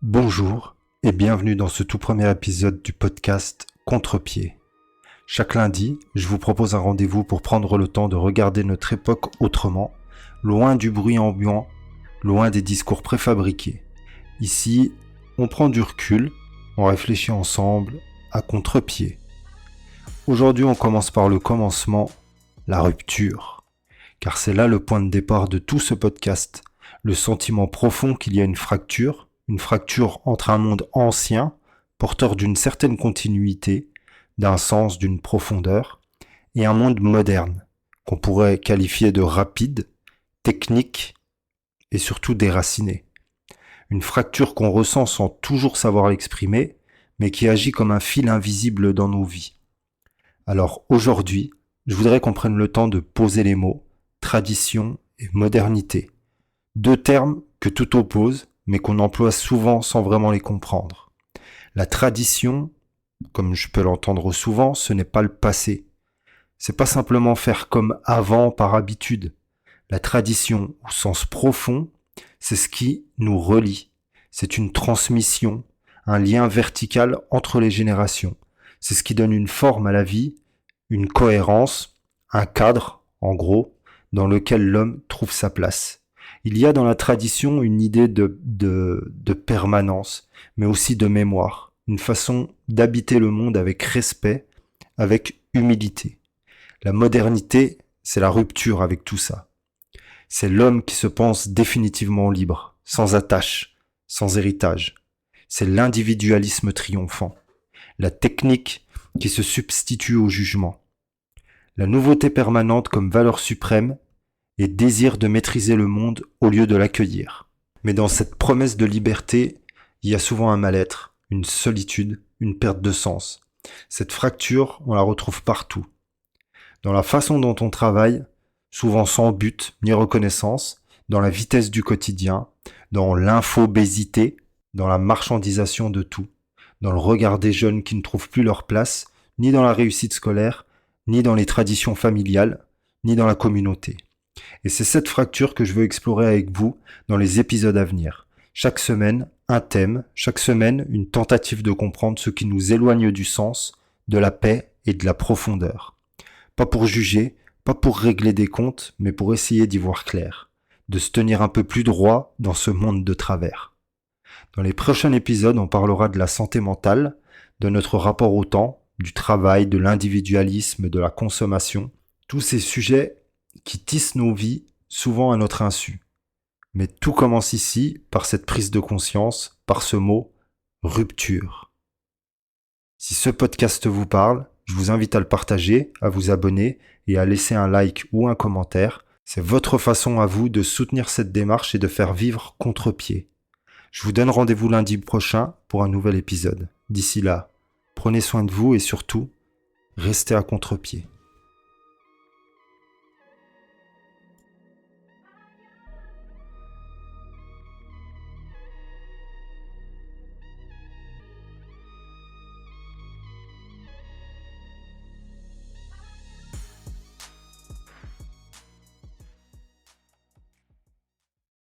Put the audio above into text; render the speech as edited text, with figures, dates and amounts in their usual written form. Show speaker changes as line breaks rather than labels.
Bonjour et bienvenue dans ce tout premier épisode du podcast Contre-pied. Chaque lundi, je vous propose un rendez-vous pour prendre le temps de regarder notre époque autrement, loin du bruit ambiant, loin des discours préfabriqués. Ici, on prend du recul, on réfléchit ensemble à contre-pied. Aujourd'hui, on commence par le commencement, la rupture. Car c'est là le point de départ de tout ce podcast, le sentiment profond qu'il y a une fracture entre un monde ancien, porteur d'une certaine continuité, d'un sens, d'une profondeur, et un monde moderne, qu'on pourrait qualifier de rapide, technique et surtout déraciné. Une fracture qu'on ressent sans toujours savoir l'exprimer, mais qui agit comme un fil invisible dans nos vies. Alors aujourd'hui, je voudrais qu'on prenne le temps de poser les mots tradition et modernité. Deux termes que tout oppose, mais qu'on emploie souvent sans vraiment les comprendre. La tradition, comme je peux l'entendre souvent, ce n'est pas le passé. C'est pas simplement faire comme avant par habitude. La tradition, au sens profond, c'est ce qui nous relie. C'est une transmission, un lien vertical entre les générations. C'est ce qui donne une forme à la vie, une cohérence, un cadre, en gros, dans lequel l'homme trouve sa place. Il y a dans la tradition une idée de permanence, mais aussi de mémoire, une façon d'habiter le monde avec respect, avec humilité. La modernité, c'est la rupture avec tout ça. C'est l'homme qui se pense définitivement libre, sans attache, sans héritage. C'est l'individualisme triomphant. La technique qui se substitue au jugement. La nouveauté permanente comme valeur suprême et désir de maîtriser le monde au lieu de l'accueillir. Mais dans cette promesse de liberté, il y a souvent un mal-être, une solitude, une perte de sens. Cette fracture, on la retrouve partout. Dans la façon dont on travaille, souvent sans but ni reconnaissance, dans la vitesse du quotidien, dans l'infobésité, dans la marchandisation de tout, dans le regard des jeunes qui ne trouvent plus leur place, ni dans la réussite scolaire, ni dans les traditions familiales, ni dans la communauté. Et c'est cette fracture que je veux explorer avec vous dans les épisodes à venir. Chaque semaine, un thème, chaque semaine, une tentative de comprendre ce qui nous éloigne du sens, de la paix et de la profondeur. Pas pour juger, pas pour régler des comptes, mais pour essayer d'y voir clair, de se tenir un peu plus droit dans ce monde de travers. Dans les prochains épisodes, on parlera de la santé mentale, de notre rapport au temps, du travail, de l'individualisme, de la consommation, tous ces sujets qui tissent nos vies, souvent à notre insu. Mais tout commence ici, par cette prise de conscience, par ce mot « rupture ». Si ce podcast vous parle, je vous invite à le partager, à vous abonner et à laisser un like ou un commentaire. C'est votre façon à vous de soutenir cette démarche et de faire vivre Contre-pied. Je vous donne rendez-vous lundi prochain pour un nouvel épisode. D'ici là, prenez soin de vous et surtout, restez à contre-pied.